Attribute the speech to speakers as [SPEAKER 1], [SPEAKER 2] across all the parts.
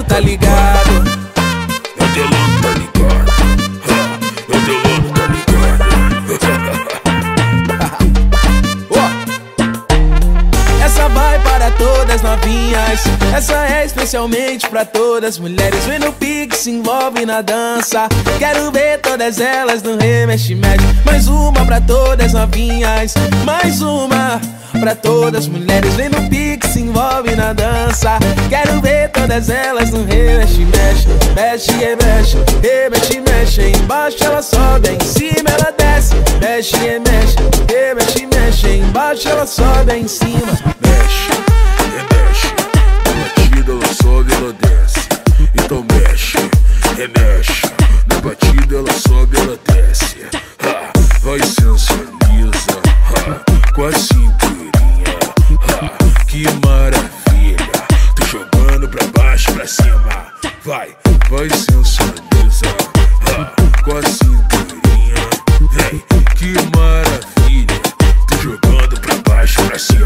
[SPEAKER 1] tá ligado?
[SPEAKER 2] Adelano tá ligado. Adelano tá ligado.
[SPEAKER 1] Essa vai para todas novinhas, essa é especialmente pra todas mulheres. Vem no pique, se envolve na dança. Quero ver todas elas no remexe-mexe. Mais uma pra todas novinhas, mais uma pra todas mulheres. Vem no pique, se envolve na dança. Quero ver todas elas no remexe-mexe. Mexe e mexe, remexe-mexe. Embaixo ela sobe, em cima ela desce. Mexe e mexe, remexe-mexe. Embaixo ela sobe, em cima.
[SPEAKER 2] Mexe, remexe, na batida ela sobe, ela desce. Então mexe, remexe, na batida ela sobe, ela desce. Vai sensualiza, com a cinturinha, que maravilha. Tô jogando pra baixo, pra cima. Vai sensualiza, com a cinturinha. Vem, que maravilha. Tô jogando pra baixo, pra cima.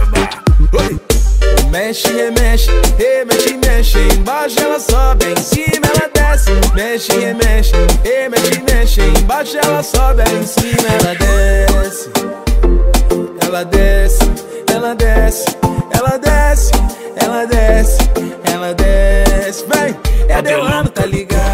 [SPEAKER 1] Mexe, remexe, remexe, mexe. Embaixo ela sobe, em cima ela desce. Mexe, remexe, remexe, mexe. Embaixo ela sobe, em cima ela desce. Ela desce, ela desce, ela desce, ela desce, ela desce. Vem, é Adelano, tá ligado?